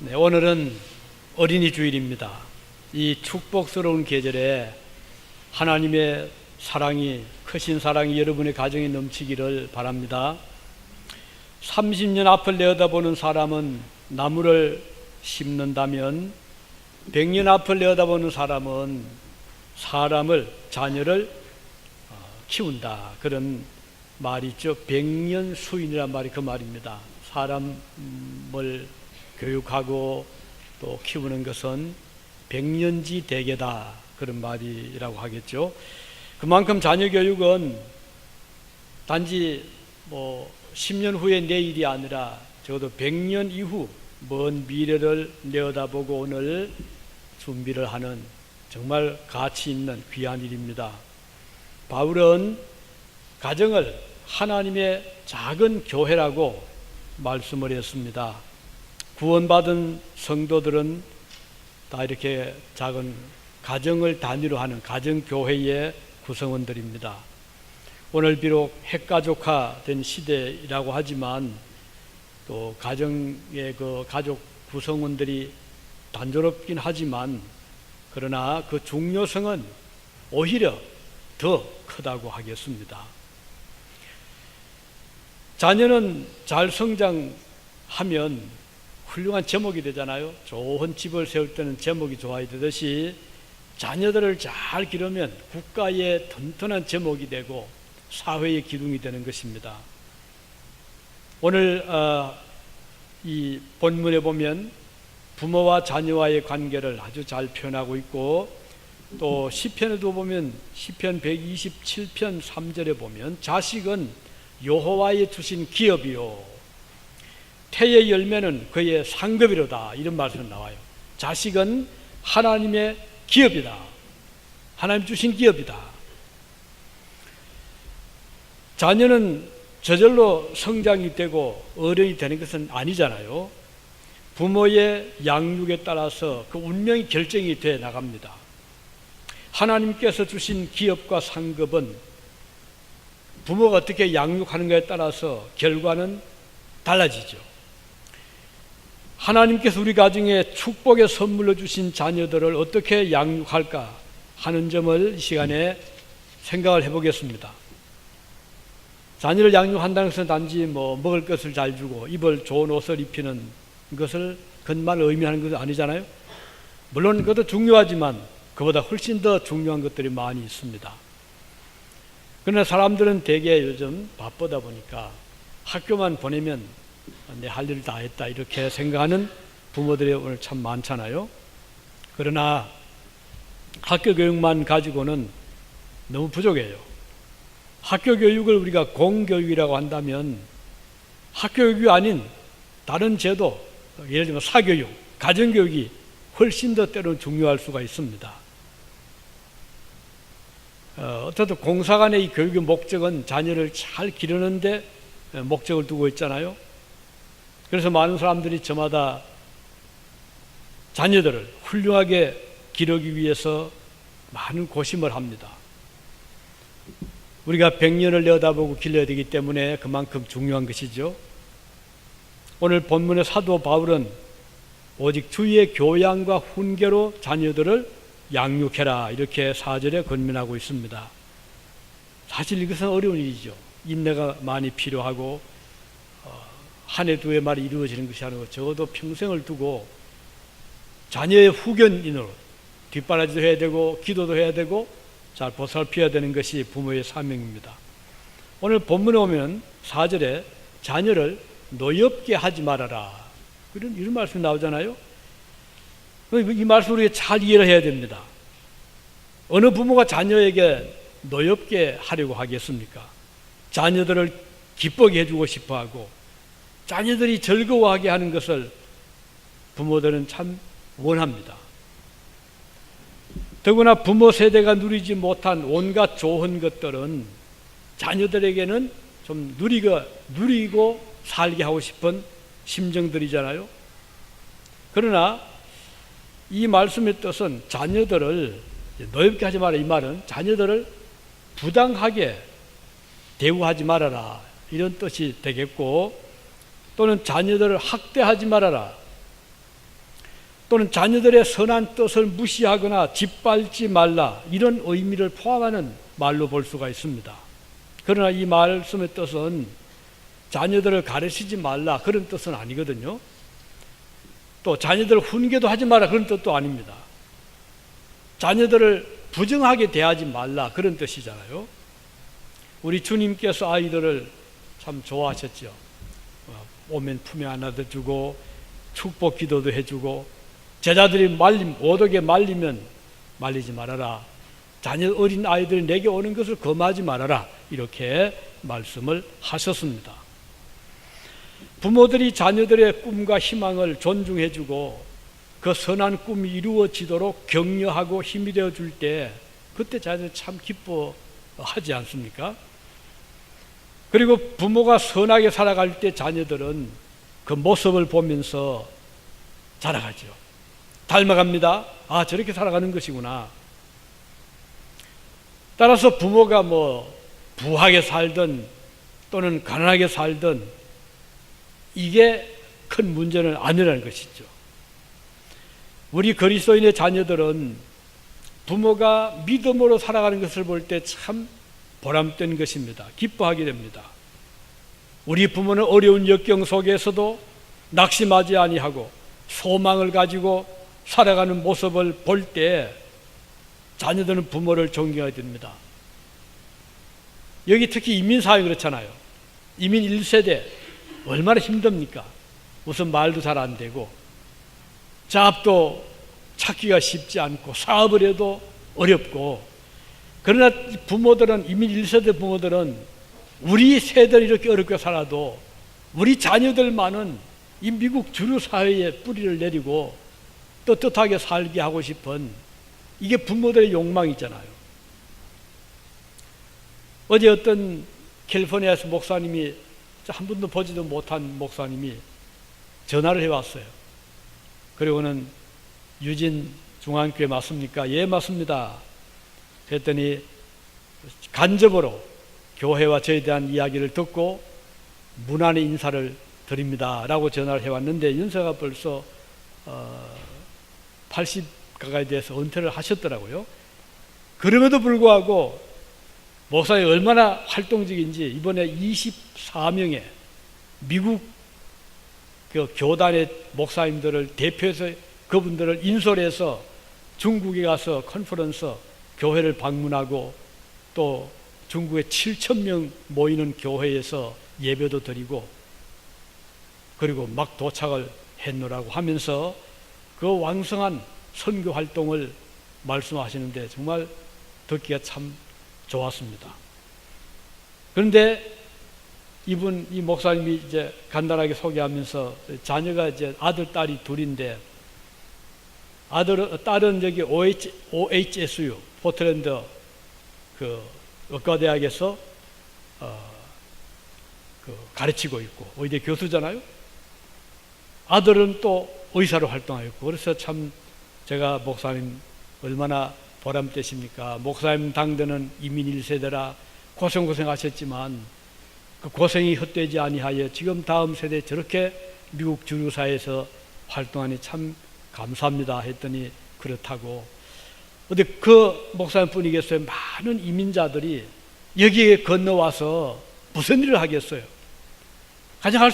네, 오늘은 어린이 주일입니다. 이 축복스러운 계절에 하나님의 사랑이, 크신 사랑이 여러분의 가정에 넘치기를 바랍니다. 30년 앞을 내다보는 사람은 나무를 심는다면 100년 앞을 내다보는 사람은 자녀를 키운다. 그런 말이 있죠. 백년수인이란 말이 그 말입니다. 사람을 교육하고 또 키우는 것은 백년지 대계다, 그런 말이라고 하겠죠. 그만큼 자녀 교육은 단지 10년 후의 내일이 아니라 적어도 100년 이후 먼 미래를 내다보고 오늘 준비를 하는 정말 가치 있는 귀한 일입니다. 바울은 가정을 하나님의 작은 교회라고 말씀을 했습니다. 구원받은 성도들은 다 이렇게 작은 가정을 단위로 하는 가정교회의 구성원들입니다. 오늘 비록 핵가족화된 시대라고 하지만 또 가정의 그 가족 구성원들이 단조롭긴 하지만 그러나 그 중요성은 오히려 더 크다고 하겠습니다. 자녀는 잘 성장하면 훌륭한 제목이 되잖아요. 좋은 집을 세울 때는 제목이 좋아야 되듯이 자녀들을 잘 기르면 국가의 튼튼한 제목이 되고 사회의 기둥이 되는 것입니다. 오늘 이 본문에 보면 부모와 자녀와의 관계를 아주 잘 표현하고 있고, 또 시편에도 보면 시편 127편 3절에 보면 자식은 여호와의 주신 기업이요 태의 열매는 그의 상급이로다, 이런 말씀이 나와요. 자식은 하나님의 기업이다. 하나님 주신 기업이다. 자녀는 저절로 성장이 되고 어른이 되는 것은 아니잖아요. 부모의 양육에 따라서 그 운명이 결정이 돼 나갑니다. 하나님께서 주신 기업과 상급은 부모가 어떻게 양육하는가에 따라서 결과는 달라지죠. 하나님께서 우리 가정에 축복의 선물로 주신 자녀들을 어떻게 양육할까 하는 점을 이 시간에 생각을 해보겠습니다. 자녀를 양육한다는 것은 단지 먹을 것을 잘 주고 입을 좋은 옷을 입히는 것을 그것만 의미하는 것은 아니잖아요. 물론 그것도 중요하지만 그보다 훨씬 더 중요한 것들이 많이 있습니다. 그러나 사람들은 대개 요즘 바쁘다 보니까 학교만 보내면 내 할 일을 다 했다 이렇게 생각하는 부모들이 오늘 참 많잖아요. 그러나 학교 교육만 가지고는 너무 부족해요. 학교 교육을 우리가 공교육이라고 한다면 학교 교육이 아닌 다른 제도, 예를 들면 사교육, 가정교육이 훨씬 더 때로는 중요할 수가 있습니다. 어쨌든 공사 간의 이 교육의 목적은 자녀를 잘 기르는 데 목적을 두고 있잖아요. 그래서 많은 사람들이 저마다 자녀들을 훌륭하게 기르기 위해서 많은 고심을 합니다. 우리가 100년을 내다보고 길러야 되기 때문에 그만큼 중요한 것이죠. 오늘 본문의 사도 바울은 오직 주의 교양과 훈계로 자녀들을 양육해라, 이렇게 4절에 권면하고 있습니다. 사실 이것은 어려운 일이죠. 인내가 많이 필요하고 한 해 두 해 만에 이루어지는 것이 아니고 적어도 평생을 두고 자녀의 후견인으로 뒷바라지도 해야 되고 기도도 해야 되고 잘 보살펴야 되는 것이 부모의 사명입니다. 오늘 본문에 오면 4절에 자녀를 노엽게 하지 말아라, 이런 말씀이 나오잖아요. 이 말씀을 우리가 잘 이해를 해야 됩니다. 어느 부모가 자녀에게 노엽게 하려고 하겠습니까? 자녀들을 기쁘게 해주고 싶어하고 자녀들이 즐거워하게 하는 것을 부모들은 참 원합니다. 더구나 부모 세대가 누리지 못한 온갖 좋은 것들은 자녀들에게는 좀 누리고 살게 하고 싶은 심정들이잖아요. 그러나 이 말씀의 뜻은 자녀들을 노엽게 하지 마라, 이 말은 자녀들을 부당하게 대우하지 말아라, 이런 뜻이 되겠고, 또는 자녀들을 학대하지 말아라, 또는 자녀들의 선한 뜻을 무시하거나 짓밟지 말라, 이런 의미를 포함하는 말로 볼 수가 있습니다. 그러나 이 말씀의 뜻은 자녀들을 가르치지 말라 그런 뜻은 아니거든요. 또 자녀들을 훈계도 하지 마라 그런 뜻도 아닙니다. 자녀들을 부정하게 대하지 말라 그런 뜻이잖아요. 우리 주님께서 아이들을 참 좋아하셨죠. 오면 품에 안아주고 축복 기도도 해주고, 제자들이 오독에 말리면 말리지 말아라, 자녀 어린 아이들이 내게 오는 것을 금하지 말아라, 이렇게 말씀을 하셨습니다. 부모들이 자녀들의 꿈과 희망을 존중해주고 그 선한 꿈이 이루어지도록 격려하고 힘이 되어줄 때 그때 자녀들 참 기뻐하지 않습니까? 그리고 부모가 선하게 살아갈 때 자녀들은 그 모습을 보면서 자라가죠. 닮아갑니다. 아, 저렇게 살아가는 것이구나. 따라서 부모가 부하게 살든 또는 가난하게 살든 이게 큰 문제는 아니라는 것이죠. 우리 그리스도인의 자녀들은 부모가 믿음으로 살아가는 것을 볼 때 참 보람된 것입니다. 기뻐하게 됩니다. 우리 부모는 어려운 역경 속에서도 낙심하지 아니하고 소망을 가지고 살아가는 모습을 볼 때 자녀들은 부모를 존경하게 됩니다. 여기 특히 이민사회 그렇잖아요. 이민 1세대 얼마나 힘듭니까? 우선 말도 잘 안 되고 잡도 찾기가 쉽지 않고 사업을 해도 어렵고, 그러나 부모들은, 이민 1세대 부모들은 우리 세대를 이렇게 어렵게 살아도 우리 자녀들만은 이 미국 주류 사회에 뿌리를 내리고 떳떳하게 살게 하고 싶은, 이게 부모들의 욕망이잖아요. 어제 어떤 캘리포니아에서 목사님이, 한 번도 보지도 못한 목사님이 전화를 해왔어요. 그리고는 유진 중앙교회 맞습니까? 예, 맞습니다. 그랬더니 간접으로 교회와 저에 대한 이야기를 듣고 무난히 인사를 드립니다 라고 전화를 해왔는데, 연세가 벌써 80 가까이 돼서 은퇴를 하셨더라고요. 그럼에도 불구하고 목사님 얼마나 활동적인지 이번에 24명의 미국 그 교단의 목사님들을 대표해서 그분들을 인솔해서 중국에 가서 컨퍼런스 교회를 방문하고, 또 중국에 7,000명 모이는 교회에서 예배도 드리고, 그리고 막 도착을 했노라고 하면서 그 왕성한 선교 활동을 말씀하시는데 정말 듣기가 참 좋았습니다. 그런데 이 목사님이 이제 간단하게 소개하면서 자녀가 이제 아들, 딸이 둘인데, 딸은 여기 OHSU, 포틀랜드 그 의과대학에서 가르치고 있고, 의대 교수잖아요. 아들은 또 의사로 활동하고 있고, 그래서 참 제가 목사님 얼마나 보람되십니까? 목사님 당대는 이민 1세대라 고생하셨지만 그 고생이 헛되지 아니하여 지금 다음 세대에 저렇게 미국 주류사회에서 활동하니 참 감사합니다 했더니 그렇다고. 근데 그 목사님 뿐이겠어요? 많은 이민자들이 여기에 건너와서 무슨 일을 하겠어요? 가장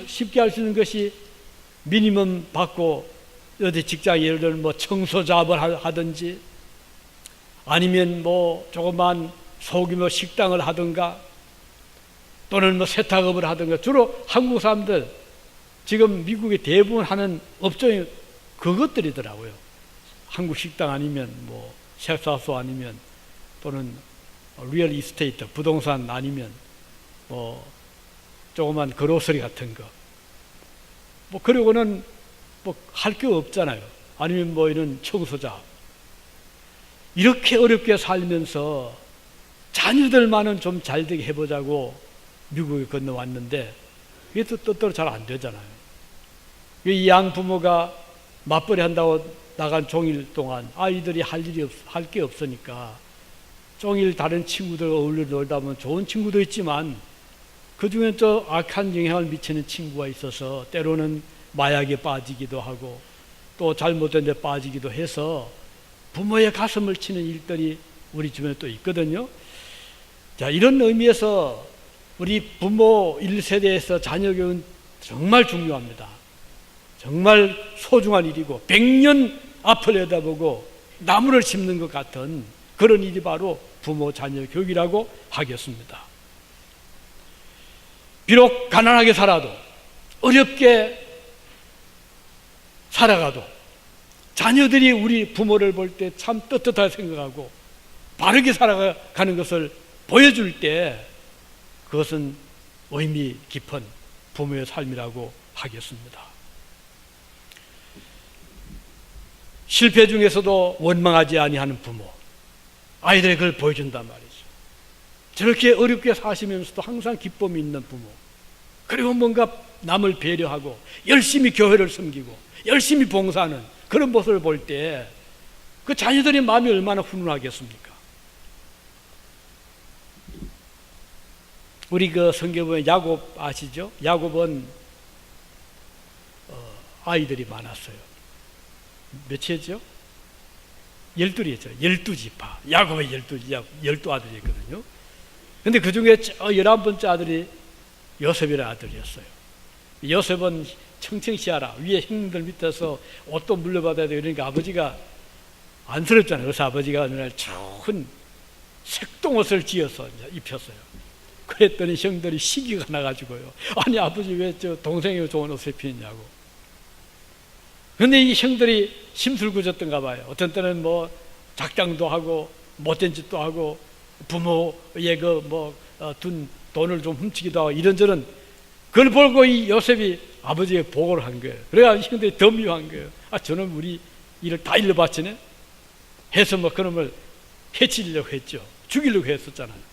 쉽게 할 수 있는 것이 미니멈 받고 어디 직장, 예를 들면 청소 작업을 하든지, 아니면 조그만 소규모 식당을 하든가, 또는 세탁업을 하든가. 주로 한국 사람들 지금 미국에 대부분 하는 업종이 그것들이더라고요. 한국 식당 아니면 셰프하우스 아니면 또는 리얼 이스테이트, 부동산 아니면 조그만 그로서리 같은 거. 그리고는 할 게 없잖아요. 아니면 이런 청소자. 이렇게 어렵게 살면서 자녀들만은 좀 잘되게 해보자고 미국에 건너왔는데, 이게 또 뜻대로 잘 안 되잖아요. 이 양 부모가 맞벌이 한다고 나간 종일 동안 아이들이 할 게 없으니까 종일 다른 친구들 어울려 놀다 보면 좋은 친구도 있지만 그 중에 또 악한 영향을 미치는 친구가 있어서 때로는 마약에 빠지기도 하고, 또 잘못된 데 빠지기도 해서 부모의 가슴을 치는 일들이 우리 주변에 또 있거든요. 자, 이런 의미에서 우리 부모 1세대에서 자녀 교육은 정말 중요합니다. 정말 소중한 일이고 100년 앞을 내다보고 나무를 심는 것 같은 그런 일이 바로 부모 자녀 교육이라고 하겠습니다. 비록 가난하게 살아도 어렵게 살아가도 자녀들이 우리 부모를 볼 때 참 떳떳하게 생각하고 바르게 살아가는 것을 보여줄 때 그것은 의미 깊은 부모의 삶이라고 하겠습니다. 실패 중에서도 원망하지 아니하는 부모, 아이들에게 그걸 보여준단 말이죠. 저렇게 어렵게 사시면서도 항상 기쁨이 있는 부모, 그리고 뭔가 남을 배려하고 열심히 교회를 섬기고 열심히 봉사하는 그런 모습을 볼 때 그 자녀들의 마음이 얼마나 훈훈하겠습니까? 우리 그 성경에 보면 야곱 아시죠? 야곱은 아이들이 많았어요. 몇이었죠? 12이었죠. 12지파. 야곱의 12 아들이 있거든요. 근데 그 중에 11번째 아들이 요셉이라는 아들이었어요. 요셉은 청청시하라. 위에 형님들 밑에서 옷도 물려받아야 되고 이러니까 아버지가 안쓰럽잖아요. 그래서 아버지가 어느 날 좋은 색동옷을 지어서 입혔어요. 그랬더니 형들이 시기가 나가지고요. 아니 아버지 왜 저 동생이 좋은 옷을 입히냐고. 그런데 이 형들이 심술궂었던가 봐요. 어떤 때는 뭐 작당도 하고 못된 짓도 하고 부모의 둔 돈을 좀 훔치기도 하고 이런저런 그걸 보고 이 요셉이 아버지에게 보고를 한 거예요. 그래야 형들이 더 미워한 거예요. 아 저는 우리 일을 다 일러 바치네. 해서 뭐 그놈을 해치려고 했죠. 죽이려고 했었잖아요.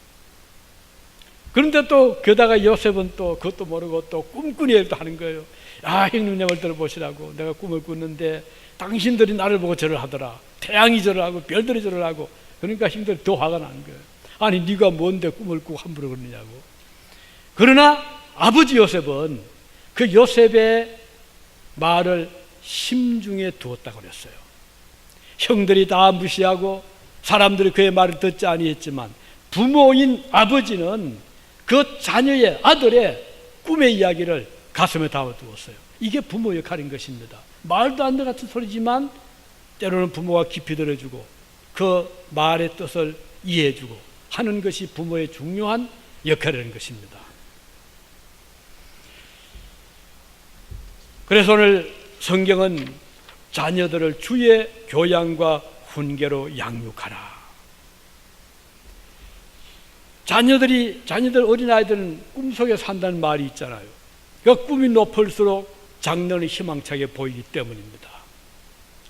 그런데 또 게다가 요셉은 또 그것도 모르고 또 꿈꾸니 일도 하는 거예요. 아 형님 내 말 들어보시라고 내가 꿈을 꿨는데 당신들이 나를 보고 절을 하더라. 태양이 절을 하고 별들이 절을 하고. 그러니까 형들이 더 화가 난 거예요. 아니 네가 뭔데 꿈을 꾸고 함부로 그러느냐고. 그러나 아버지 요셉은 그 요셉의 말을 심중에 두었다고 그랬어요. 형들이 다 무시하고 사람들이 그의 말을 듣지 아니했지만 부모인 아버지는 그 자녀의 아들의 꿈의 이야기를 가슴에 담아두었어요. 이게 부모 역할인 것입니다. 말도 안 되는 같은 소리지만 때로는 부모가 깊이 들어주고 그 말의 뜻을 이해해주고 하는 것이 부모의 중요한 역할이라는 것입니다. 그래서 오늘 성경은 자녀들을 주의 교양과 훈계로 양육하라. 자녀들 어린아이들은 꿈속에 산다는 말이 있잖아요. 그 꿈이 높을수록 장래는 희망차게 보이기 때문입니다.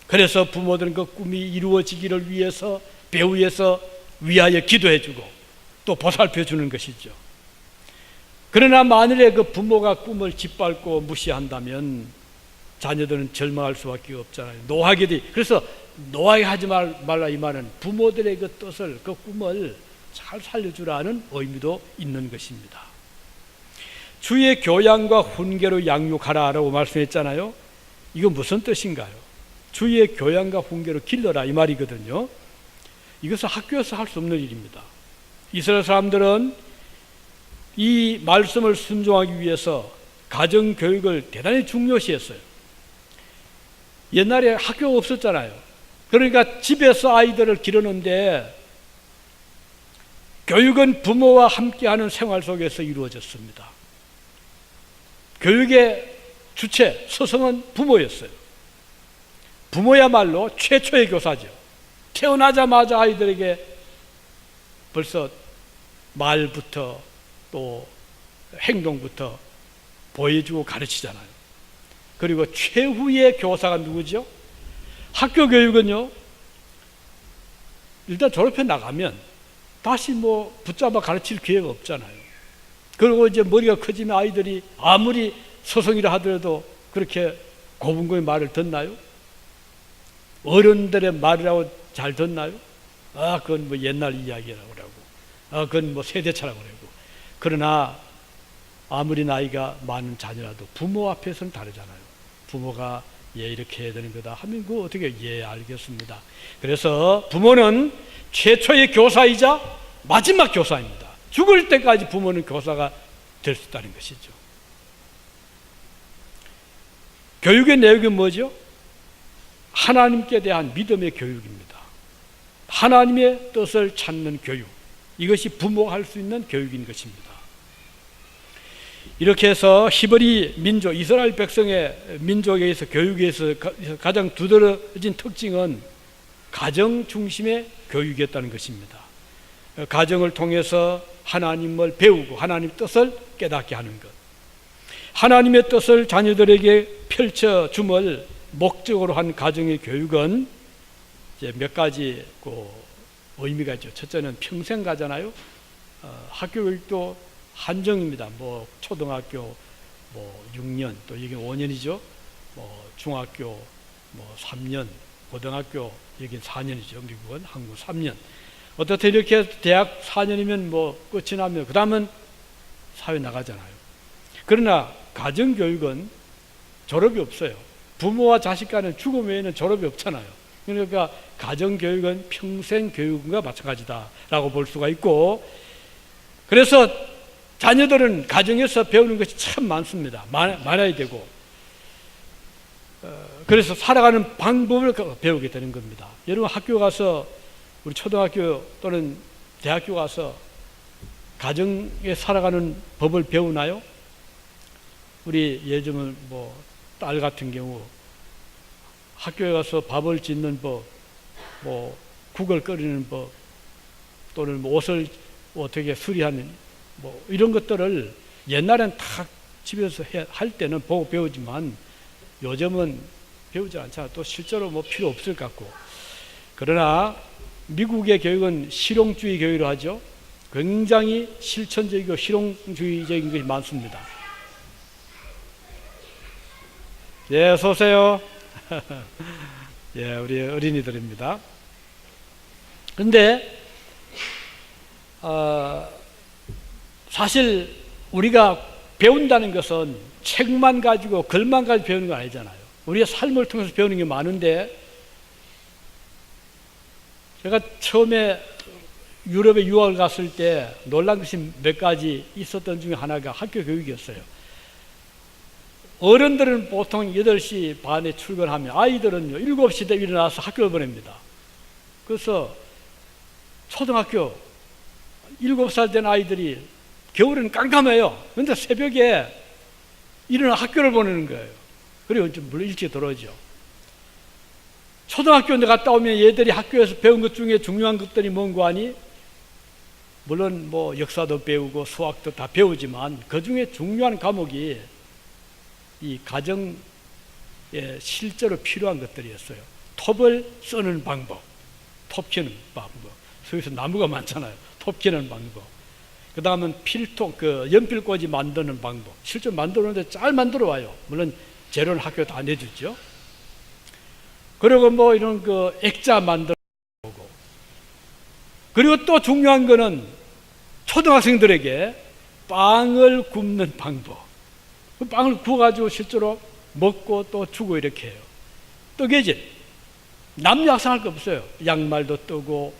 그래서 부모들은 그 꿈이 이루어지기를 위해서 배후에서 위하여 기도해주고 또 보살펴주는 것이죠. 그러나 만일에 그 부모가 꿈을 짓밟고 무시한다면 자녀들은 절망할 수밖에 없잖아요. 노하게 돼. 그래서 노하게 하지 말라 이 말은 부모들의 그 뜻을 그 꿈을 잘 살려주라는 의미도 있는 것입니다. 주의 교양과 훈계로 양육하라라고 말씀했잖아요. 이거 무슨 뜻인가요? 주의 교양과 훈계로 길러라 이 말이거든요. 이것은 학교에서 할 수 없는 일입니다. 이스라엘 사람들은 이 말씀을 순종하기 위해서 가정교육을 대단히 중요시했어요. 옛날에 학교가 없었잖아요. 그러니까 집에서 아이들을 기르는데 교육은 부모와 함께하는 생활 속에서 이루어졌습니다. 교육의 주체, 서성은 부모였어요. 부모야말로 최초의 교사죠. 태어나자마자 아이들에게 벌써 말부터 또 행동부터 보여주고 가르치잖아요. 그리고 최후의 교사가 누구죠? 학교 교육은요, 일단 졸업해 나가면 다시 뭐 붙잡아 가르칠 기회가 없잖아요. 그리고 이제 머리가 커지면 아이들이 아무리 서성이라 하더라도 그렇게 고분고의 말을 듣나요? 어른들의 말이라고 잘 듣나요? 아, 그건 뭐 옛날 이야기라고 그러고, 아, 그건 뭐 세대차라고 그러고. 그러나 아무리 나이가 많은 자녀라도 부모 앞에서는 다르잖아요. 부모가 예, 이렇게 해야 되는 거다 하면 그 어떻게 예, 알겠습니다. 그래서 부모는 최초의 교사이자 마지막 교사입니다. 죽을 때까지 부모는 교사가 될 수 있다는 것이죠. 교육의 내용이 뭐죠? 하나님께 대한 믿음의 교육입니다. 하나님의 뜻을 찾는 교육, 이것이 부모가 할 수 있는 교육인 것입니다. 이렇게 해서 히브리 민족, 이스라엘 백성의 민족에 의해서 교육에 의해서 가장 두드러진 특징은 가정 중심의 교육이었다는 것입니다. 가정을 통해서 하나님을 배우고 하나님 뜻을 깨닫게 하는 것, 하나님의 뜻을 자녀들에게 펼쳐줌을 목적으로 한 가정의 교육은 이제 몇 가지 의미가 있죠. 첫째는 평생 가잖아요. 학교 교육도 한정입니다. 뭐 초등학교 6년, 또 이게 5년이죠. 중학교 3년, 고등학교 여긴 4년이죠. 미국은, 한국 3년. 어떻든 이렇게 대학 4년이면 끝이 나면 그 다음은 사회 나가잖아요. 그러나 가정교육은 졸업이 없어요. 부모와 자식 간은 죽음 외에는 졸업이 없잖아요. 그러니까 가정교육은 평생 교육과 마찬가지다라고 볼 수가 있고, 그래서 자녀들은 가정에서 배우는 것이 참 많습니다. 많아야 되고, 그래서 살아가는 방법을 배우게 되는 겁니다. 여러분 학교 가서, 우리 초등학교 또는 대학교 가서 가정에 살아가는 법을 배우나요? 우리 예전은 딸 같은 경우 학교에 가서 밥을 짓는 법, 국을 끓이는 법, 또는 옷을 어떻게 수리하는 이런 것들을 옛날엔 다 집에서 할 때는 보고 배우지만 요즘은 배우지 않잖아. 또 실제로 필요 없을 것 같고. 그러나 미국의 교육은 실용주의 교육으로 하죠. 굉장히 실천적이고 실용주의적인 것이 많습니다. 예, 어서 오세요. 예, 우리 어린이들입니다. 근데 사실 우리가 배운다는 것은 책만 가지고 글만 가지고 배우는 거 아니잖아요. 우리의 삶을 통해서 배우는 게 많은데, 제가 처음에 유럽에 유학을 갔을 때 놀란 것이 몇 가지 있었던 중에 하나가 학교 교육이었어요. 어른들은 보통 8시 반에 출근하면 아이들은요 7시에 일어나서 학교를 보냅니다. 그래서 초등학교 7살 된 아이들이 겨울에는 깜깜해요. 그런데 새벽에 일어나 학교를 보내는 거예요. 그리고 물론 일찍 들어오죠. 초등학교 에 갔다 오면 얘들이 학교에서 배운 것 중에 중요한 것들이 뭔고 하니, 물론 역사도 배우고 수학도 다 배우지만 그 중에 중요한 과목이 이 가정에 실제로 필요한 것들이었어요. 톱을 쓰는 방법, 톱 키는 방법. 서울에서 나무가 많잖아요. 톱 키는 방법. 그 다음은 필통, 연필꽂이 만드는 방법. 실제로 만들었는데 잘 만들어 와요. 물론 재료는 학교 다 내주죠. 그리고 이런 액자 만들어 보고. 그리고 또 중요한 거는 초등학생들에게 빵을 굽는 방법. 그 빵을 구워가지고 실제로 먹고 또 주고 이렇게 해요. 뜨개질. 남녀 학생 할 거 없어요. 양말도 뜨고,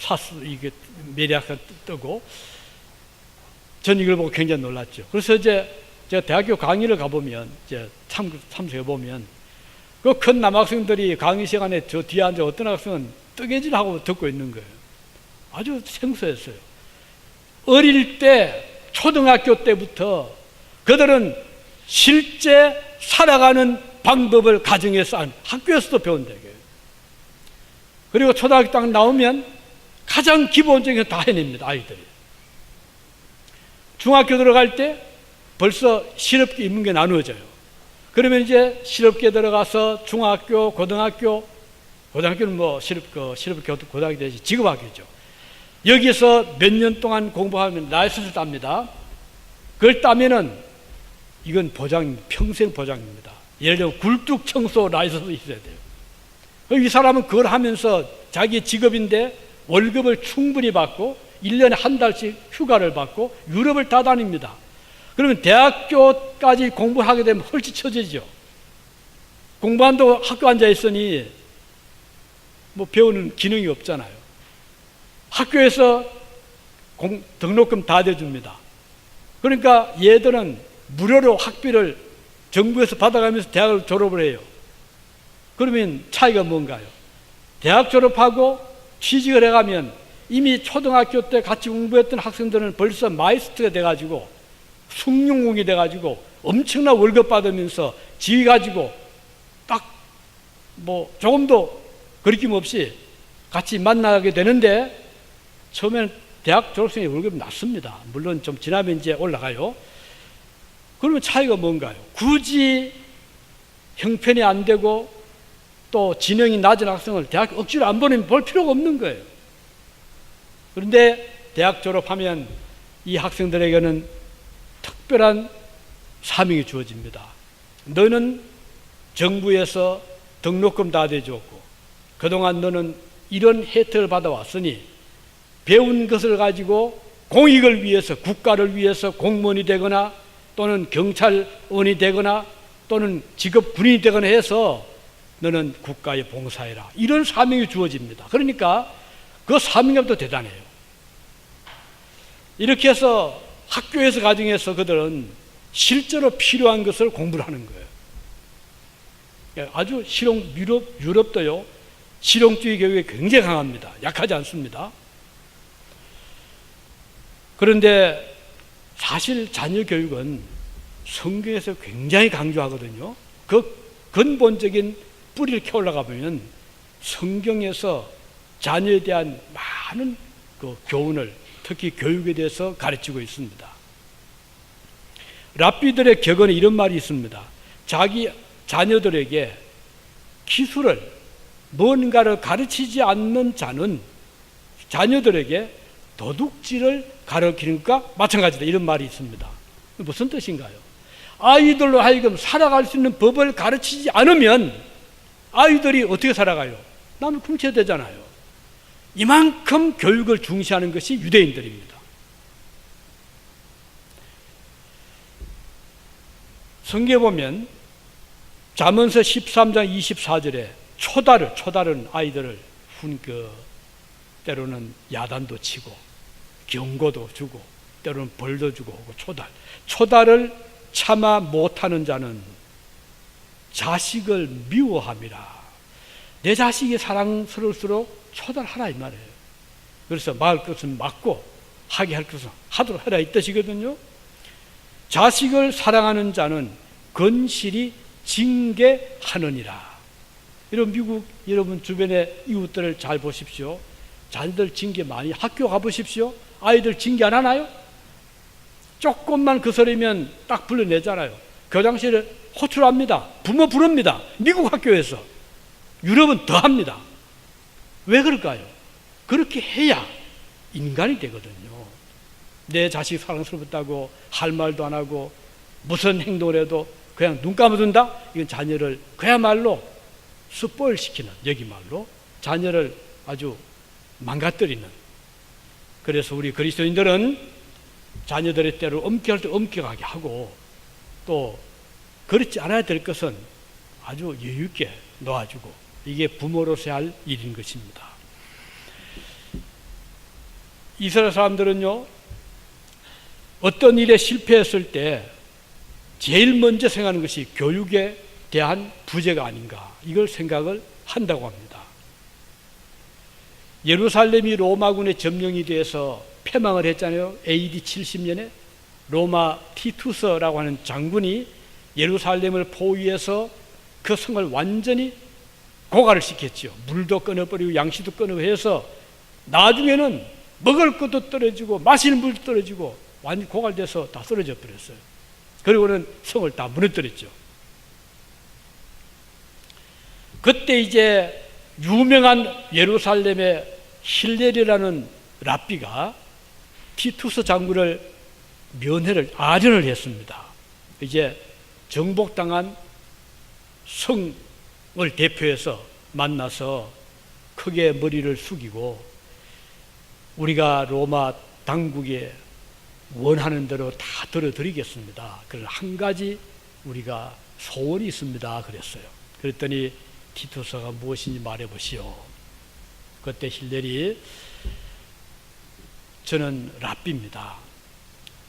사스, 이게 메리아카 뜨고. 전 이걸 보고 굉장히 놀랐죠. 그래서 이제 제가 대학교 강의를 가보면, 이제 참석해보면, 그 큰 남학생들이 강의 시간에 저 뒤에 앉아 어떤 학생은 뜨개질하고 듣고 있는 거예요. 아주 생소했어요. 어릴 때, 초등학교 때부터 그들은 실제 살아가는 방법을 가정에서, 학교에서도 배운다. 그리고 초등학교 딱 나오면 가장 기본적인 거 다 해냅니다, 아이들이. 중학교 들어갈 때 벌써 실업계, 인문계 나누어져요. 그러면 이제 실업계 들어가서 중학교, 고등학교는 고등학교 되지 직업학교죠. 여기서 몇 년 동안 공부하면 라이선스를 땁니다. 그걸 따면은 이건 보장입니다. 평생 보장입니다. 예를 들면 굴뚝 청소 라이선스 있어야 돼요. 이 사람은 그걸 하면서 자기 직업인데 월급을 충분히 받고 1년에 한 달씩 휴가를 받고 유럽을 다 다닙니다. 그러면 대학교까지 공부를 하게 되면 헐치쳐지죠. 공부한다고 학교 앉아 있으니 뭐 배우는 기능이 없잖아요. 학교에서 등록금 다 대줍니다. 그러니까 얘들은 무료로 학비를 정부에서 받아가면서 대학을 졸업을 해요. 그러면 차이가 뭔가요? 대학 졸업하고 취직을 해가면 이미 초등학교 때 같이 공부했던 학생들은 벌써 마이스터가 돼가지고 숭늉공이 돼가지고 엄청난 월급 받으면서 지위 가지고 딱 뭐 조금도 거리낌 없이 같이 만나게 되는데, 처음에는 대학 졸업생의 월급이 낮습니다. 물론 좀 지나면 이제 올라가요. 그러면 차이가 뭔가요? 굳이 형편이 안 되고 또 지능이 낮은 학생을 대학 억지로 안 보내면 볼 필요가 없는 거예요. 그런데 대학 졸업하면 이 학생들에게는 특별한 사명이 주어집니다. 너는 정부에서 등록금 다 대주었고 그동안 너는 이런 혜택을 받아왔으니 배운 것을 가지고 공익을 위해서, 국가를 위해서 공무원이 되거나 또는 경찰원이 되거나 또는 직업 군인이 되거나 해서 너는 국가에 봉사해라. 이런 사명이 주어집니다. 그러니까 그 사명감도 대단해요. 이렇게 해서 학교에서, 가정에서 그들은 실제로 필요한 것을 공부를 하는 거예요. 아주 유럽도요, 실용주의 교육이 굉장히 강합니다. 약하지 않습니다. 그런데 사실 자녀 교육은 성경에서 굉장히 강조하거든요. 그 근본적인 뿌리를 캐 올라가 보면 성경에서 자녀에 대한 많은 그 교훈을, 특히 교육에 대해서 가르치고 있습니다. 랍비들의 격언에 이런 말이 있습니다. 자기 자녀들에게 기술을, 뭔가를 가르치지 않는 자는 자녀들에게 도둑질을 가르치는 것과 마찬가지다. 이런 말이 있습니다. 무슨 뜻인가요? 아이들로 하여금 살아갈 수 있는 법을 가르치지 않으면 아이들이 어떻게 살아가요? 남을 훔쳐야 되잖아요. 이만큼 교육을 중시하는 것이 유대인들입니다. 성경에 보면 잠언서 13장 24절에 초달은 아이들을 때로는 야단도 치고 경고도 주고 때로는 벌도 주고 하고, 초달을 참아 못하는 자는 자식을 미워함이라. 내 자식이 사랑스러울수록 초달하라 이 말이에요. 그래서 막을 것은 막고 하게 할 것은 하도록 하라 이 뜻이거든요. 자식을 사랑하는 자는 건실히 징계하느니라. 이런 미국 여러분 주변의 이웃들을 잘 보십시오. 자녀들 징계 많이, 학교 가보십시오. 아이들 징계 안 하나요? 조금만 거스르면 딱 불러내잖아요. 교장실에 호출합니다. 부모 부릅니다. 미국 학교에서. 유럽은 더 합니다. 왜 그럴까요? 그렇게 해야 인간이 되거든요. 내 자식 사랑스럽다고 할 말도 안 하고 무슨 행동을 해도 그냥 눈 감아둔다? 이건 자녀를 그야말로 스포일 시키는, 여기 말로 자녀를 아주 망가뜨리는. 그래서 우리 그리스도인들은 자녀들의 때를 엄격할 때 엄격하게 하고, 또 그렇지 않아야 될 것은 아주 여유 있게 놓아주고, 이게 부모로서 할 일인 것입니다. 이스라엘 사람들은요, 어떤 일에 실패했을 때 제일 먼저 생각하는 것이 교육에 대한 부재가 아닌가, 이걸 생각을 한다고 합니다. 예루살렘이 로마군의 점령이 돼서 패망을 했잖아요. AD 70년에 로마 티투스라고 하는 장군이 예루살렘을 포위해서 그 성을 완전히 고갈을 시켰죠. 물도 끊어버리고 양식도 끊어버리고 해서 나중에는 먹을 것도 떨어지고 마실 물도 떨어지고 완전히 고갈돼서 다 쓰러져 버렸어요. 그리고는 성을 다 무너뜨렸죠. 그때 이제 유명한 예루살렘의 힐렐이라는 랍비가 티투스 장군을 아련을 했습니다. 이제 정복당한 성을 대표해서 만나서 크게 머리를 숙이고, 우리가 로마 당국에 원하는 대로 다 들어드리겠습니다. 그러나 한 가지 우리가 소원이 있습니다. 그랬어요. 그랬더니 티투스가 무엇인지 말해보시오. 그때 힐렐이 저는 랍비입니다.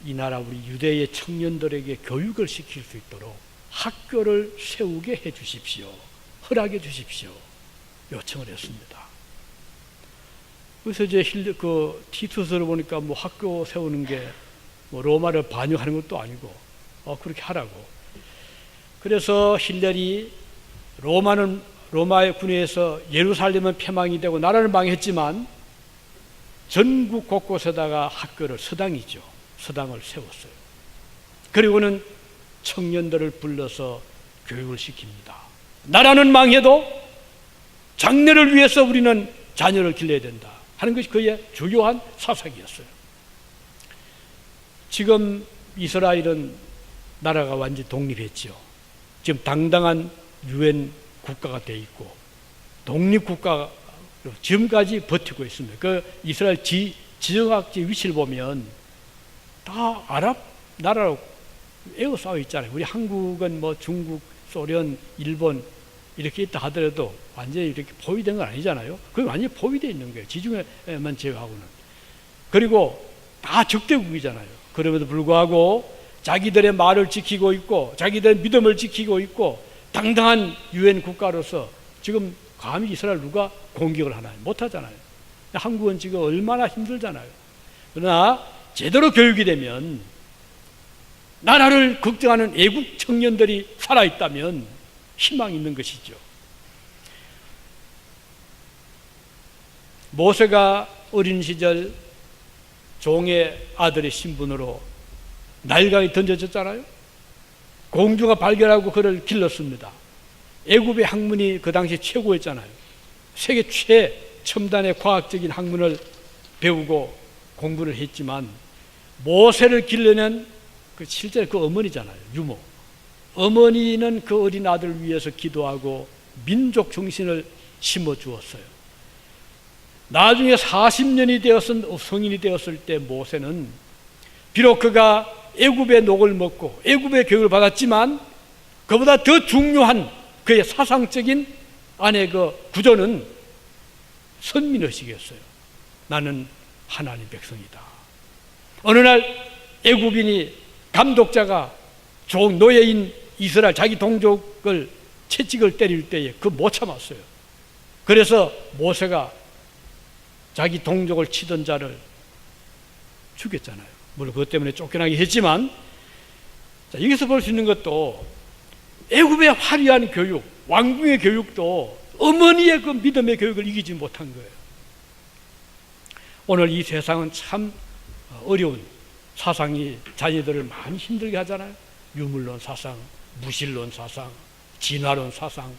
이 나라 우리 유대의 청년들에게 교육을 시킬 수 있도록 학교를 세우게 해 주십시오. 허락해 주십시오. 요청을 했습니다. 그래서 이제 티투스를 보니까 뭐 학교 세우는 게 뭐 로마를 반역하는 것도 아니고 그렇게 하라고. 그래서 힐렐이 로마의 군에서 예루살렘은 패망이 되고 나라를 망했지만 전국 곳곳에다가 학교를 서당이죠. 서당을 세웠어요. 그리고는 청년들을 불러서 교육을 시킵니다. 나라는 망해도 장래를 위해서 우리는 자녀를 길러야 된다 하는 것이 그의 주요한 사상이었어요. 지금 이스라엘은 나라가 완전히 독립했죠. 지금 당당한 유엔 국가가 돼 있고 독립국가로 지금까지 버티고 있습니다. 그 이스라엘 지정학적 위치를 보면 다 아랍 나라로 에워싸여 있잖아요. 우리 한국은 뭐 중국, 소련, 일본 이렇게 있다 하더라도 완전히 이렇게 포위된 건 아니잖아요. 그게 완전히 포위되어 있는 거예요. 지중해만 제외하고는. 그리고 다 적대국이잖아요. 그럼에도 불구하고 자기들의 말을 지키고 있고 자기들의 믿음을 지키고 있고 당당한 유엔 국가로서 지금 감히 이스라엘 누가 공격을 하나요? 못하잖아요. 한국은 지금 얼마나 힘들잖아요. 그러나 제대로 교육이 되면 나라를 걱정하는 애국 청년들이 살아있다면 희망이 있는 것이죠. 모세가 어린 시절 종의 아들의 신분으로 나일강에 던져졌잖아요. 공주가 발견하고 그를 길렀습니다. 애굽의 학문이 그 당시 최고였잖아요. 세계 최첨단의 과학적인 학문을 배우고 공부를 했지만 모세를 길러낸 실제 그 어머니잖아요. 유모. 어머니는 그 어린 아들을 위해서 기도하고 민족 정신을 심어 주었어요. 나중에 40년이 되었은 성인이 되었을 때 모세는 비록 그가 애굽의 녹을 먹고 애굽의 교육을 받았지만 그보다 더 중요한 그의 사상적인 안의 그 구조는 선민의식이었어요. 나는 하나님 백성이다. 어느 날 애굽인이 감독자가 노예인 이스라엘 자기 동족을 채찍을 때릴 때에 그 못 참았어요. 그래서 모세가 자기 동족을 치던 자를 죽였잖아요. 물론 그것 때문에 쫓겨나게 했지만 여기서 볼 수 있는 것도 애굽의 화려한 교육, 왕궁의 교육도 어머니의 그 믿음의 교육을 이기지 못한 거예요. 오늘 이 세상은 참 어려운 사상이 자녀들을 많이 힘들게 하잖아요. 유물론 사상, 무신론 사상, 진화론 사상,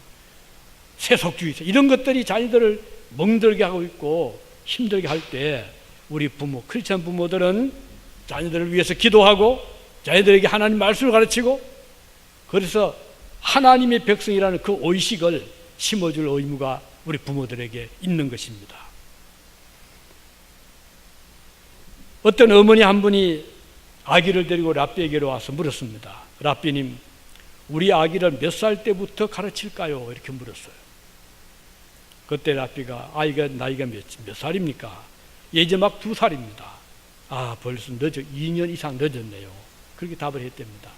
세속주의 이런 것들이 자녀들을 멍들게 하고 있고 힘들게 할 때 우리 부모, 크리스찬 부모들은 자녀들을 위해서 기도하고 자녀들에게 하나님 말씀을 가르치고 그래서 하나님의 백성이라는 그 의식을 심어줄 의무가 우리 부모들에게 있는 것입니다. 어떤 어머니 한 분이 아기를 데리고 랍비에게로 와서 물었습니다. 랍비님, 우리 아기를 몇 살 때부터 가르칠까요? 이렇게 물었어요. 그때 랍비가 아이가 나이가 몇 살입니까? 이제 막 2살입니다. 아, 벌써 2년 이상 늦었네요. 그렇게 답을 했답니다.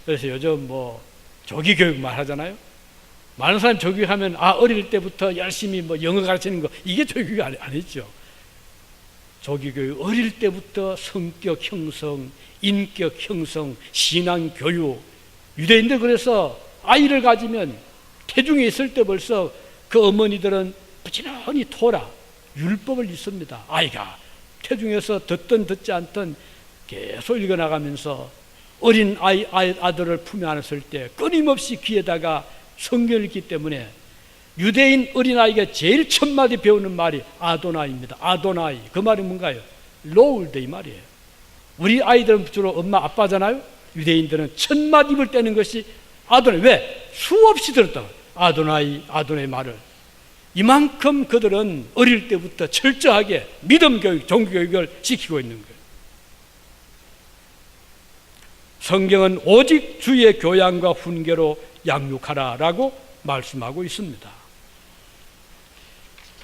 그래서 요즘 뭐 조기 교육만 하잖아요. 많은 사람이 조기 교육하면 어릴 때부터 열심히 뭐 영어 가르치는 거 이게 조기 교육 아니죠. 조기 교육 어릴 때부터 성격 형성, 인격 형성, 신앙 교육. 유대인들 그래서 아이를 가지면 태중에 있을 때 벌써 그 어머니들은 부지런히 토라, 율법을 읽습니다. 아이가 태중에서 듣든 듣지 않든 계속 읽어나가면서 어린 아들을 품에 안았을 때 끊임없이 귀에다가 성경을 읽기 때문에 유대인 어린아이가 제일 첫 마디 배우는 말이 아도나이입니다. 아도나이. 그 말이 뭔가요? 로울드 이 말이에요. 우리 아이들은 주로 엄마 아빠잖아요. 유대인들은 첫 마디 입을 떼는 것이 아도나이. 왜? 수없이 들었다고. 아도나이 말을. 이만큼 그들은 어릴 때부터 철저하게 믿음 교육, 종교 교육을 시키고 있는 거예요. 성경은 오직 주의 교양과 훈계로 양육하라라고 말씀하고 있습니다.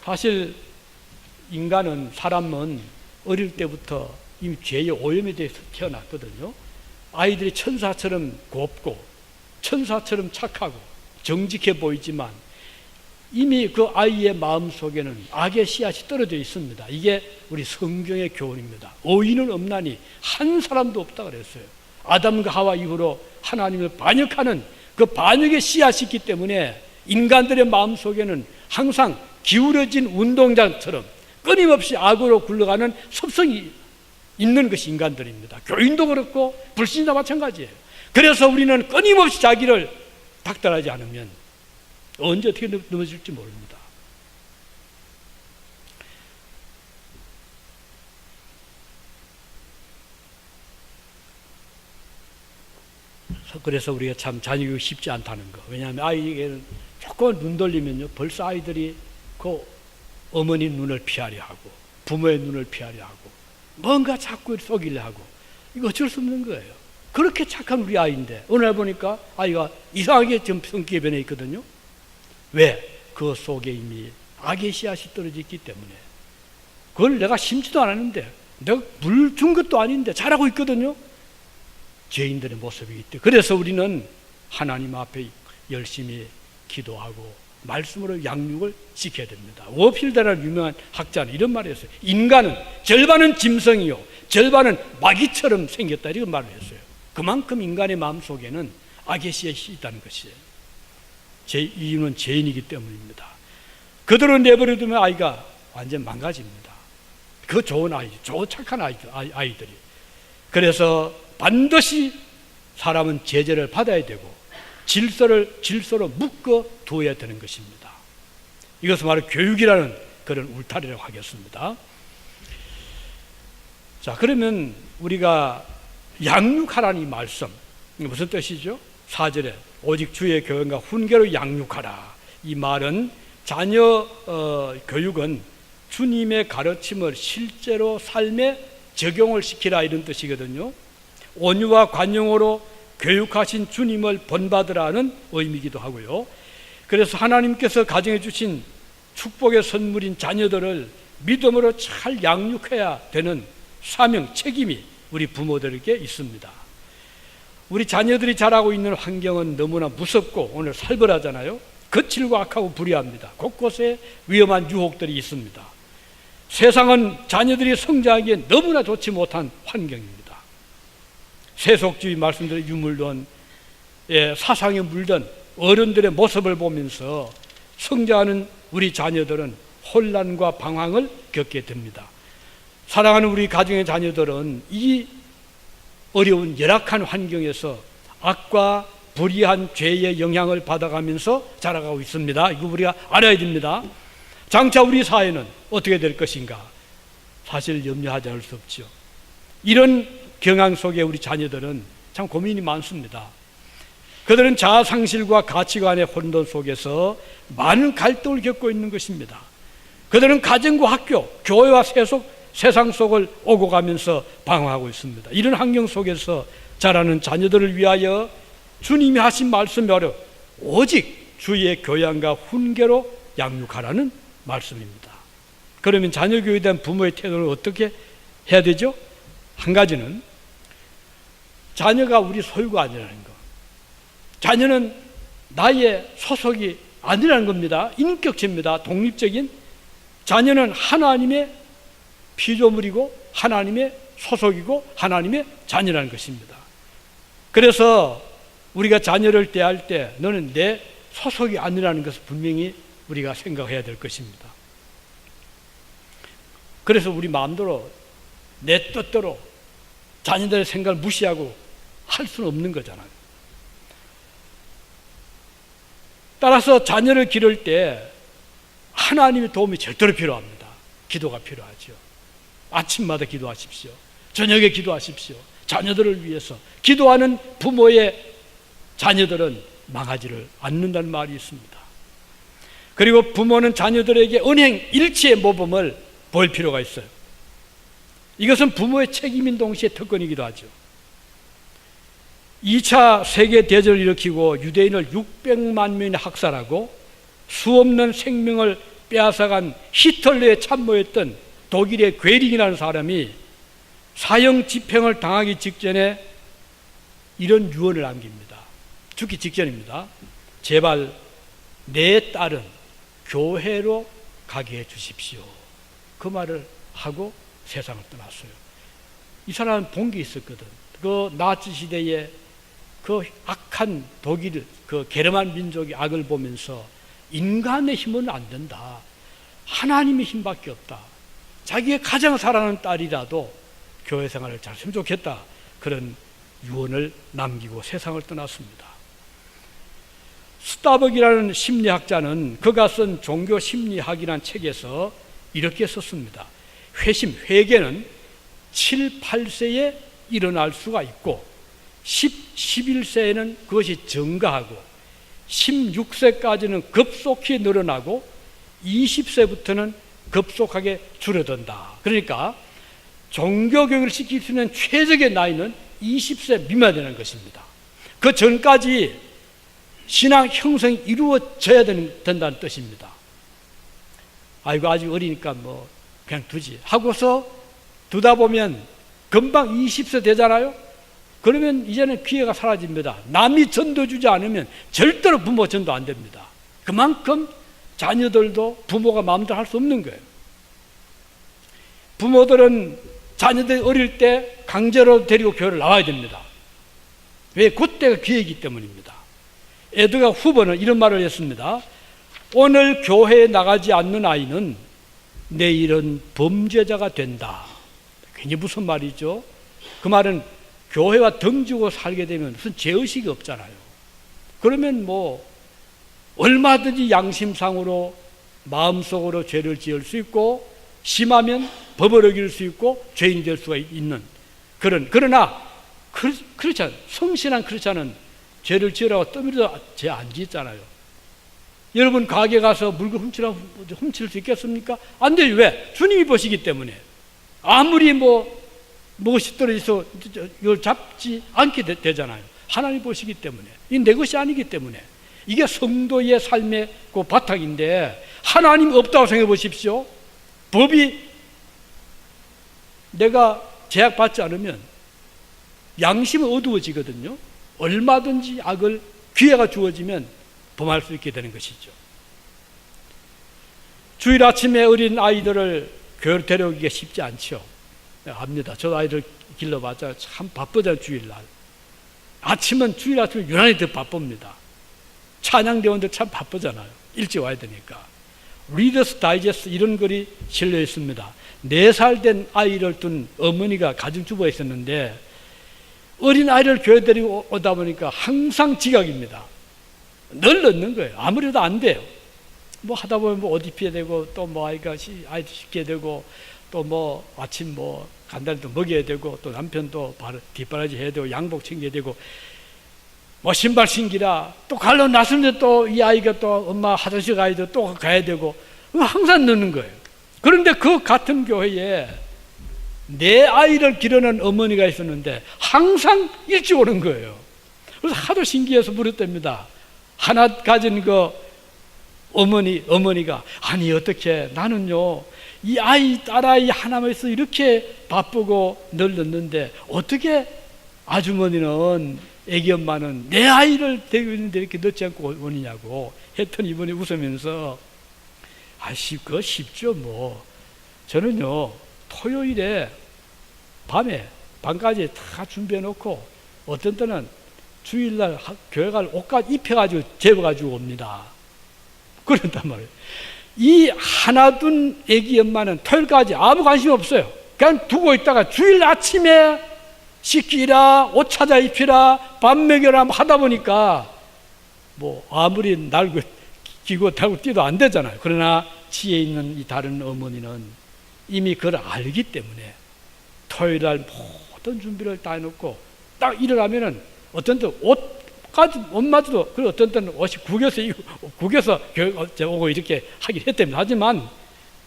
사실 사람은 어릴 때부터 이미 죄의 오염에 대해서 태어났거든요. 아이들이 천사처럼 곱고 천사처럼 착하고 정직해 보이지만 이미 그 아이의 마음속에는 악의 씨앗이 떨어져 있습니다. 이게 우리 성경의 교훈입니다. 의인은 없나니 한 사람도 없다 그랬어요. 아담과 하와 이후로 하나님을 반역하는 그 반역의 씨앗이 있기 때문에 인간들의 마음속에는 항상 기울어진 운동장처럼 끊임없이 악으로 굴러가는 습성이 있는 것이 인간들입니다. 교인도 그렇고 불신자 마찬가지예요. 그래서 우리는 끊임없이 자기를 닥달하지 않으면 언제 어떻게 넘어질지 모릅니다. 그래서 우리가 참 자녀교육이 쉽지 않다는 거. 왜냐하면 아이에게는 조금 눈 돌리면요 벌써 아이들이 그 어머니 눈을 피하려 하고 부모의 눈을 피하려 하고 뭔가 자꾸 속이려 하고 이거 어쩔 수 없는 거예요. 그렇게 착한 우리 아이인데 어느 날 보니까 아이가 이상하게 좀 성격이 변해 있거든요. 왜? 그 속에 이미 악의 씨앗이 떨어져 있기 때문에 그걸 내가 심지도 않았는데 내가 물 준 것도 아닌데 잘하고 있거든요. 죄인들의 모습이기 때문에 그래서 우리는 하나님 앞에 열심히 기도하고 말씀으로 양육을 시켜야 됩니다. 워필드라는 유명한 학자는 이런 말을 했어요. 인간은 절반은 짐승이요 절반은 마귀처럼 생겼다 이런 말을 했어요. 그만큼 인간의 마음속에는 악의 씨앗이 있다는 것이에요. 이유는 죄인이기 때문입니다. 그대로 내버려두면 아이가 완전 망가집니다. 그 좋은 아이, 착한 아이들이. 그래서 반드시 사람은 제재를 받아야 되고 질서로 묶어 두어야 되는 것입니다. 이것은 바로 교육이라는 그런 울타리라고 하겠습니다. 자, 그러면 우리가 양육하라는 이 말씀 무슨 뜻이죠? 4절에 오직 주의 교양과 훈계로 양육하라. 이 말은 자녀 교육은 주님의 가르침을 실제로 삶에 적용을 시키라 이런 뜻이거든요. 온유와 관용으로 교육하신 주님을 본받으라는 의미이기도 하고요. 그래서 하나님께서 가정해 주신 축복의 선물인 자녀들을 믿음으로 잘 양육해야 되는 사명, 책임이 우리 부모들에게 있습니다. 우리 자녀들이 자라고 있는 환경은 너무나 무섭고 오늘 살벌하잖아요. 거칠고 악하고 불의합니다. 곳곳에 위험한 유혹들이 있습니다. 세상은 자녀들이 성장하기에 너무나 좋지 못한 환경입니다. 세속주의 말씀대로 유물론 사상에 물든 어른들의 모습을 보면서 성장하는 우리 자녀들은 혼란과 방황을 겪게 됩니다. 사랑하는 우리 가정의 자녀들은 이 어려운 열악한 환경에서 악과 불의한 죄의 영향을 받아가면서 자라가고 있습니다. 이거 우리가 알아야 됩니다. 장차 우리 사회는 어떻게 될 것인가? 사실 염려하지 않을 수 없죠. 이런 경향 속에 우리 자녀들은 참 고민이 많습니다. 그들은 자아상실과 가치관의 혼돈 속에서 많은 갈등을 겪고 있는 것입니다. 그들은 가정과 학교, 교회와 세상 속을 오고 가면서 방황하고 있습니다. 이런 환경 속에서 자라는 자녀들을 위하여 주님이 하신 말씀대로 오직 주의 교양과 훈계로 양육하라는 말씀입니다. 그러면 자녀 교육에 대한 부모의 태도를 어떻게 해야 되죠? 한 가지는 자녀가 우리 소유가 아니라는 것. 자녀는 나의 소속이 아니라는 겁니다. 인격체입니다. 독립적인 자녀는 하나님의 피조물이고 하나님의 소속이고 하나님의 자녀라는 것입니다. 그래서 우리가 자녀를 대할 때 너는 내 소속이 아니라는 것을 분명히 우리가 생각해야 될 것입니다. 그래서 우리 마음대로 내 뜻대로 자녀들의 생각을 무시하고 할 수는 없는 거잖아요. 따라서 자녀를 기를 때 하나님의 도움이 절대로 필요합니다. 기도가 필요하죠. 아침마다 기도하십시오. 저녁에 기도하십시오. 자녀들을 위해서 기도하는 부모의 자녀들은 망하지를 않는다는 말이 있습니다. 그리고 부모는 자녀들에게 은행 일치의 모범을 볼 필요가 있어요. 이것은 부모의 책임인 동시에 특권이기도 하죠. 2차 세계대전을 일으키고 유대인을 600만 명이나 학살하고 수없는 생명을 빼앗아간 히틀러에 참모했던 독일의 괴링이라는 사람이 사형 집행을 당하기 직전에 이런 유언을 남깁니다. 죽기 직전입니다. 제발 내 딸은 교회로 가게 해 주십시오. 그 말을 하고 세상을 떠났어요. 이 사람은 본 게 있었거든. 그 나치 시대에 그 악한 독일, 그 게르만 민족의 악을 보면서 인간의 힘은 안 된다. 하나님의 힘밖에 없다. 자기의 가장 사랑하는 딸이라도 교회 생활을 잘 했으면 좋겠다. 그런 유언을 남기고 세상을 떠났습니다. 스타벅이라는 심리학자는 그가 쓴 종교 심리학이라는 책에서 이렇게 썼습니다. 회개는 7, 8세에 일어날 수가 있고 11세에는 그것이 증가하고 16세까지는 급속히 늘어나고 20세부터는 급속하게 줄어든다. 그러니까 종교교육을 시킬 수 있는 최적의 나이는 20세 미만이라는 것입니다. 그 전까지 신앙 형성이 이루어져야 된다는 뜻입니다. 아이고 아직 어리니까 뭐 그냥 두지 하고서 두다 보면 금방 20세 되잖아요. 그러면 이제는 기회가 사라집니다. 남이 전도 주지 않으면 절대로 부모 전도 안 됩니다. 그만큼 자녀들도 부모가 마음대로 할 수 없는 거예요. 부모들은 자녀들이 어릴 때 강제로 데리고 교회를 나와야 됩니다. 왜? 그때가 기회이기 때문입니다. 에드가 후보는 이런 말을 했습니다. 오늘 교회에 나가지 않는 아이는 내일은 범죄자가 된다. 굉장히 무슨 말이죠? 그 말은 교회와 등지고 살게 되면 무슨 죄의식이 없잖아요. 그러면 뭐 얼마든지 양심상으로 마음속으로 죄를 지을 수 있고 심하면 법을 어길 수 있고 죄인이 될 수가 있는 그러나 그렇지 않아요. 성실한 크리스찬은 죄를 지으라고 떠밀어도 죄 안 짓잖아요. 여러분 가게 가서 물건 훔칠 수 있겠습니까? 안 돼요. 왜? 주님이 보시기 때문에. 아무리 무엇이 떨어져서 이걸 잡지 않게 되잖아요. 하나님 보시기 때문에. 이 내 것이 아니기 때문에. 이게 성도의 삶의 그 바탕인데 하나님 없다고 생각해 보십시오. 법이 내가 제약받지 않으면 양심은 어두워지거든요. 얼마든지 악을 기회가 주어지면 범할 수 있게 되는 것이죠. 주일 아침에 어린 아이들을 교회로 데려오기가 쉽지 않죠. 압니다. 저도 아이들 길러봤자 참 바쁘잖아요. 주일날 아침은 주일 아침에 유난히 더 바쁩니다. 찬양대원들 참 바쁘잖아요. 일찍 와야 되니까. 리더스 다이제스트 이런 글이 실려 있습니다. 4살 된 아이를 둔 어머니가 가정주부가 있었는데 어린 아이를 교회 데리고 오다 보니까 항상 지각입니다. 늘 늦는 거예요. 아무래도 안 돼요. 뭐 하다 보면 뭐 옷 입혀야 되고 또 뭐 아이도 씻게 되고 또 뭐 아침 뭐 간단히 또 먹여야 되고 또 남편도 뒷바라지 해야 되고 양복 챙겨야 되고 뭐 신발 신기라 또 갈로 나서는데 또 이 아이가 또 엄마 화장실 가야 되고 또 가야 되고 항상 늦는 거예요. 그런데 그 같은 교회에 내 아이를 기르는 어머니가 있었는데 항상 일찍 오는 거예요. 그래서 하도 신기해서 물었답니다. 하나 가진 그 어머니가 아니 어떻게 나는요 이 아이 딸아이 하나만 있어 이렇게 바쁘고 늘 늦는데 어떻게 아주머니는 애기 엄마는 내 아이를 데리고 있는데 이렇게 늦지 않고 오느냐고 했더니 이분이 웃으면서 그거 쉽죠 뭐 저는요 토요일에 밤까지 다 준비해 놓고 어떤 때는 주일날 교회 갈 옷까지 입혀가지고 재워가지고 옵니다. 그런단 말이에요. 이 하나 둔 애기 엄마는 토요일까지 아무 관심 없어요. 그냥 두고 있다가 주일 아침에 씻기라 옷 찾아 입히라 밥 먹여라 하다 보니까 뭐 아무리 날고 기고 타고 뛰도 안 되잖아요. 그러나 지혜 있는 이 다른 어머니는 이미 그걸 알기 때문에 토요일날 모든 준비를 다 해놓고 딱 일어나면은 어떤 때 옷마저도 그리고 어떤 때는 옷이 구겨서 교회 오고 이렇게 하긴 했답니다. 하지만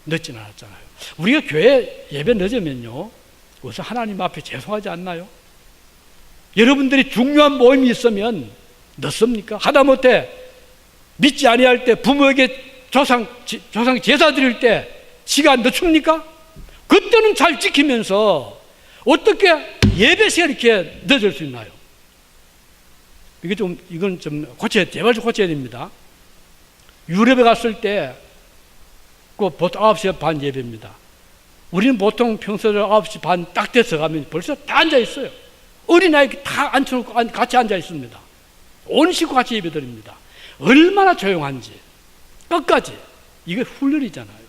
늦지는 않았잖아요. 우리가 교회 예배 늦으면요 우선 하나님 앞에 죄송하지 않나요? 여러분들이 중요한 모임이 있으면 넣습니까? 하다못해 믿지 아니할 때 부모에게 조상 제사 드릴 때 시간 늦춥니까? 그때는 잘 지키면서 어떻게 예배 시간 이렇게 늦을 수 있나요? 이건 좀 제발 좀 고쳐야 됩니다. 유럽에 갔을 때 그 보통 9시 반 예배입니다. 우리는 보통 평소에 9시 반 딱 돼서 가면 벌써 다 앉아 있어요. 어린아이 다 앉혀놓고 같이 앉아 있습니다. 온 식구 같이 예배 드립니다. 얼마나 조용한지 끝까지 이게 훈련이잖아요.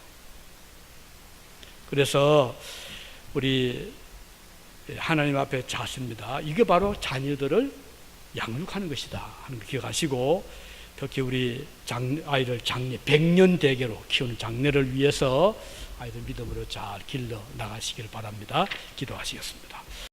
그래서 우리 하나님 앞에 잤습니다. 이게 바로 자녀들을 양육하는 것이다 하는 거 기억하시고, 특히 우리 아이들 장래 100년 대계로 키우는 장래를 위해서 아이들 믿음으로 잘 길러 나가시길 바랍니다. 기도하시겠습니다.